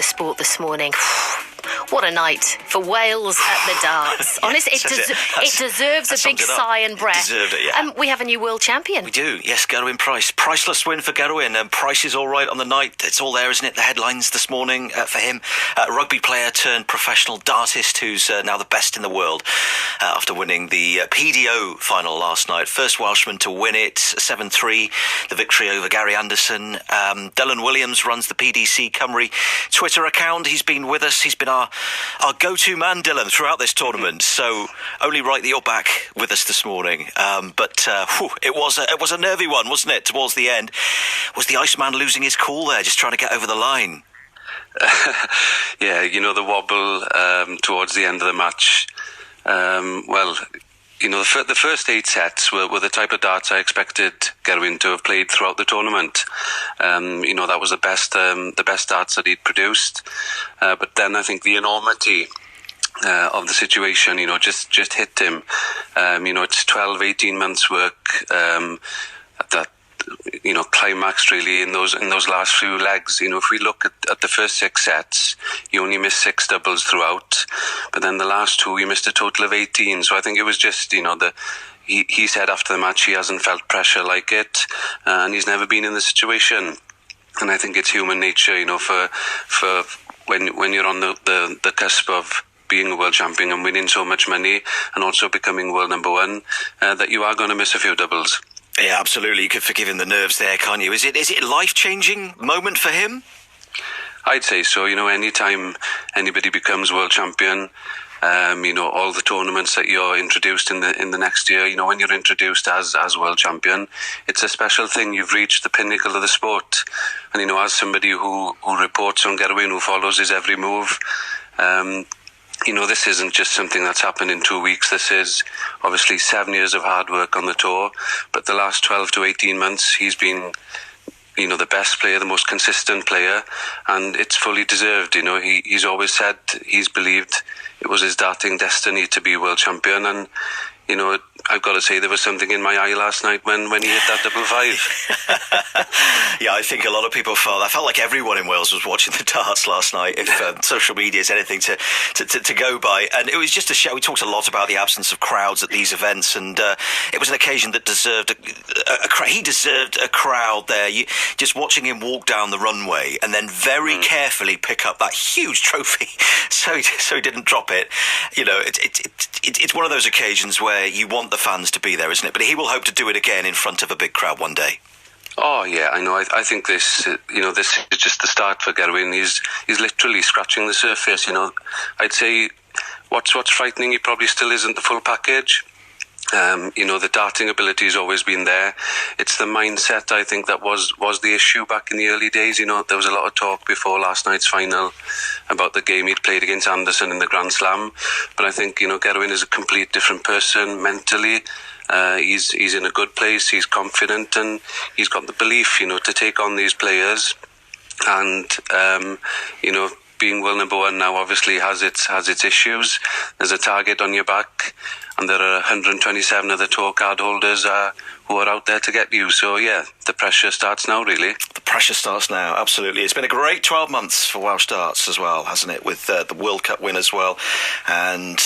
sport this morning. What a night for Wales at the darts. Honestly, it deserves a big sigh and breath. Deserved it, yeah. We have a new world champion. We do, yes, Gerwyn Price. Priceless win for Gerwyn. Price is all right on the night. It's all there, isn't it? The headlines this morning for him. Rugby player turned professional dartist who's now the best in the world after winning the PDO final last night. First Welshman to win it, 7-3, the victory over Gary Anderson. Dylan Williams runs the PDC Cymru Twitter account. He's been with us. He's been our go-to man, Dylan, throughout this tournament. So only right that you're back with us this morning. But it was a nervy one, wasn't it? Towards the end, was the Iceman losing his cool there, just trying to get over the line? Yeah, the wobble towards the end of the match. The first 8 sets were the type of darts I expected Gerwyn to have played throughout the tournament. That was the best darts that he'd produced. But then I think the enormity of the situation, just hit him. It's 12, 18 months work that climaxed really in those last few legs. If we look at the first 6 sets, he only missed 6 doubles throughout, but then the last 2 he missed a total of 18. So I think it was just he said after the match he hasn't felt pressure like it, and he's never been in the situation. And I think it's human nature, for when you're on the cusp of being a world champion and winning so much money and also becoming world number 1, that you are going to miss a few doubles. Yeah, absolutely. You could forgive him the nerves there, can't you? Is it a life-changing moment for him? I'd say so. Anytime anybody becomes world champion, all the tournaments that you're introduced in the next year, when you're introduced as world champion, it's a special thing. You've reached the pinnacle of the sport. And, as somebody who reports on Gerwyn, who follows his every move, this isn't just something that's happened in 2 weeks. This is obviously 7 years of hard work on the tour. But the last 12 to 18 months, he's been, the best player, the most consistent player. And it's fully deserved. He's always said, he's believed it was his darting destiny to be world champion. And, I've got to say there was something in my eye last night when he hit that 5-5. Yeah, I think a lot of people I felt like everyone in Wales was watching the darts last night, if social media is anything to go by. And it was just a show. We talked a lot about the absence of crowds at these events, and it was an occasion that deserved he deserved a crowd there. Just watching him walk down the runway and then very carefully pick up that huge trophy so he didn't drop it. It's one of those occasions where you want the fans to be there, isn't it? But he will hope to do it again in front of a big crowd one day. Oh yeah, I know. I think this is just the start for Gerwyn. He's literally scratching the surface. I'd say what's frightening, he probably still isn't the full package. The darting ability has always been there. It's the mindset, I think, that was the issue back in the early days. There was a lot of talk before last night's final about the game he'd played against Anderson in the Grand Slam. But I think, Gerwyn is a complete different person mentally. He's in a good place. He's confident, and he's got the belief, to take on these players. And, being world number 1 now obviously has its issues. There's a target on your back, and there are 127 of the tour card holders who are out there to get you. So yeah, the pressure starts now, really. The pressure starts now, absolutely. It's been a great 12 months for Welsh darts as well, hasn't it? With the World Cup win as well, and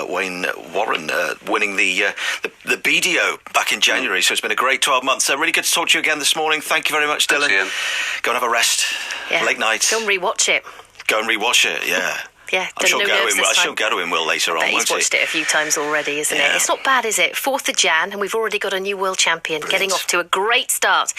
Wayne Warren winning the BDO back in January. So it's been a great 12 months. Really good to talk to you again this morning. Thank you very much, Dylan. Thanks, Ian. Go and have a rest. Yeah. Late night. Go and rewatch it. Go and rewatch it, yeah. Yeah, I'm sure Gerwyn will later on, He's watched it a few times already, isn't it? It's not bad, is it? 4th of Jan, and we've already got a new world champion. Brilliant. Getting off to a great start.